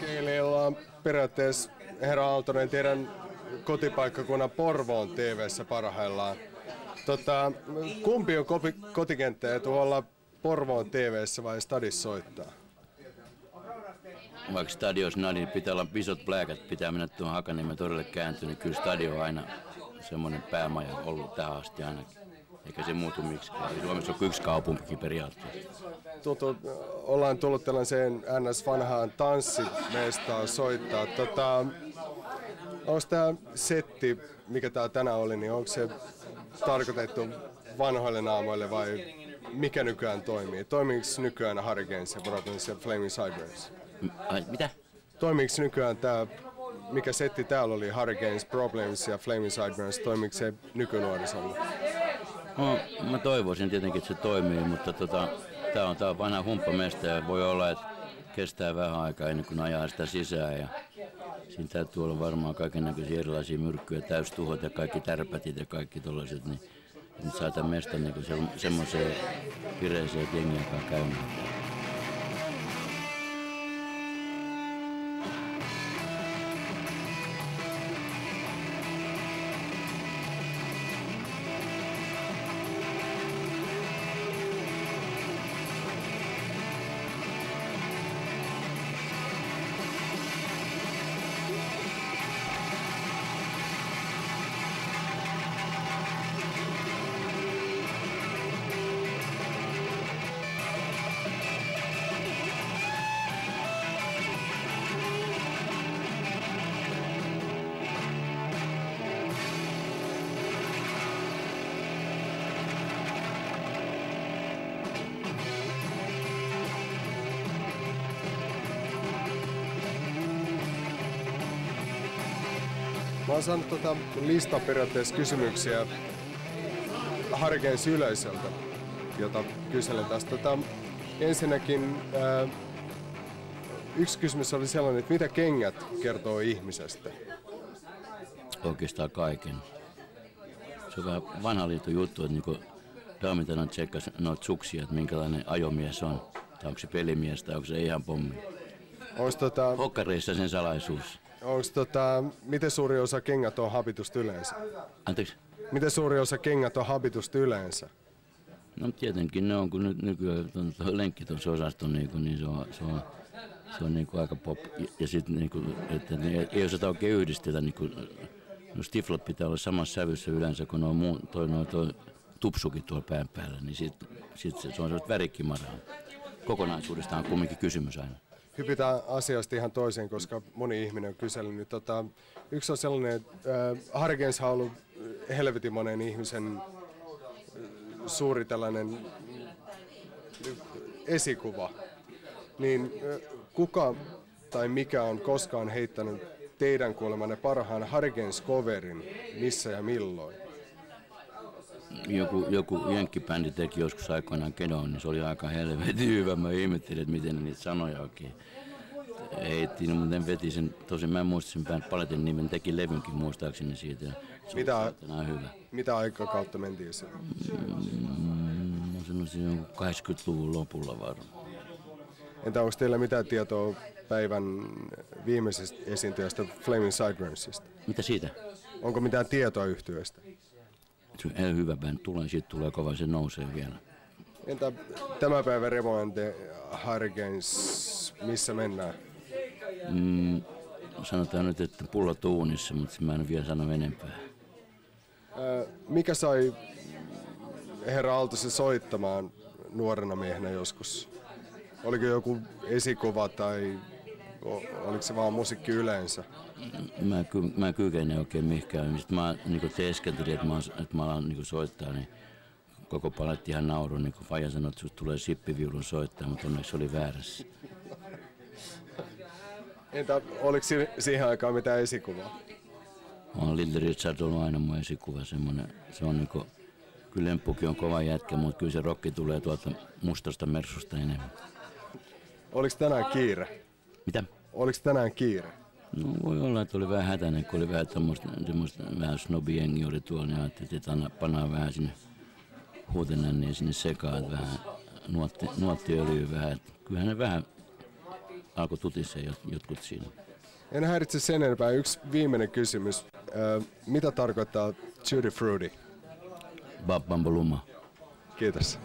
Keilillä on periaatteessa, herra Aaltonen, teidän kotipaikkakunnan Porvoon TV:ssä parhaillaan. Kumpi on kotikenttä ja tuolla Porvoon TV:ssä vai stadissa soittaa? Vaikka stadios niin pitää olla isot pläkät, pitää mennä tuohon Hakaniemen torille kääntyä, niin kyllä stadio on aina semmoinen päämaja ollut tähän asti ainakin. Eikä se muutu miksikään. Suomessa on yksi kaupunki periaatteessa. Ollaan tullut tällaiseen NS vanhaan tanssimestaan soittaa. Onko tämä setti, mikä tää tänään oli, niin onko se tarkoitettu vanhoille naamoille vai mikä nykyään toimii? Toimiiko nykyään Hurricanes ja Problems ja Flaming Sideburns? Mitä? Toimiiko nykyään tämä, mikä setti täällä oli, Hurricanes, Problems ja Flaming Sideburns, toimiiko se nykynuorisolla? No, mä toivoisin tietenkin, että se toimii, mutta tää on vanha humppamesta ja voi olla, että kestää vähän aikaa ennen kuin ajaa sitä sisään. Ja siinä täytyy olla varmaan kaikennäköisiä erilaisia myrkkyjä, täystuhot ja kaikki tärpätit ja kaikki tollaiset, niin nyt saa tämän mestan niin semmoiseen kireeseen jengiin käymään. Mä oon saanut listan periaatteessa kysymyksiä Hurricanes yleisöltä, jota kyselen tästä. Ensinnäkin yksi kysymys oli sellainen, että mitä kengät kertoo ihmisestä? Oikeastaan kaiken. Se on vähän vanha liitto juttu, että niinku Daamitana tsekkasi noita suksia, että minkälainen ajomies on. Tai onko se pelimies tai onko se ihan pommi. Hokkareissa sen salaisuus. Miten suuri osa kengät on habitusta yleensä? Anteeksi? Miten suuri osa kengät on habitusta yleensä? No tietenkin ne on, kun nykyään lenkkitonsosaston niin se on niinku aika pop. Ja sitten niinku, että ei osata oikein yhdistellä. Niinku, no stiflot pitää olla samassa sävyssä yleensä, kun toi tupsukin tuolla pään päällä. Niin sit se on sellaista värikkimaraa. Kokonaisuudesta on kumminkin kysymys aina. Hypitään asiasta ihan toiseen, koska moni ihminen on kysellyt. Yksi on sellainen, että Hurricanes on ollut helvetin monen ihmisen suuri tällainen esikuva. Niin kuka tai mikä on koskaan heittänyt teidän kuulemanne parhaan Hurricanes-coverin, missä ja milloin? Joku jenkkibändi teki joskus aikoinaan Kedon, niin se oli aika helvetin hyvä. Mä ihmettelin, että miten ne niitä sanoja oikein heittiin, mutta en veti sen. Tosin mä en muista sen paletin nimen, teki levynkin muistaakseni siitä. Mitä aikakautta mentiin sen? Mä sanoisin 80-luvun lopulla varmaan. Entä onko teillä mitään tietoa päivän viimeisestä esiintyjästä Flaming Sideburnsista? Mitä siitä? Onko mitään tietoa yhtyeestä? Se on hyvä bändi, siitä tulee kova, se nousee vielä. Entä tämä päivä Remoente Hurricanes, missä mennään? Sanotaan nyt, että pullot uunissa, mutta mä en vielä sano enempää. Mikä sai herra Aaltosen soittamaan nuorena miehenä joskus? Oliko joku esikuva tai oliko se vaan musiikki yleensä? Mä kykene oikein mihinkään. Sitten mä niin teeskentelin, että mä alan niin soittaa, niin koko paletti ihan naurui. Niin Faija sanoi, että susta tulee sippiviulun soittaa, mutta onneksi se oli väärässä. Entä oliko siihen aikaan mitään esikuvaa? Little Richard on aina mun esikuva semmoinen. Se on niinku, kyllä Lemppukin on kova jätkä, mutta kyllä se rokki tulee tuolta mustasta Mersusta enemmän. Oliko tänään kiire? Mitä? Oliko tänään kiire? No voi olla, että oli vähän hätäinen, kun oli vähän semmoista vähän snobijengi oli tuolla, niin ajattelin, että pannaan vähän sinne huutenänniä sinne sekaan, vähän nuottiöljyä vähän. Kyllähän ne vähän alkoi tutissa jotkut siinä. En häiritse sen enempää. Yksi viimeinen kysymys. Mitä tarkoittaa Tutti Frutti? Bamboluma. Kiitos.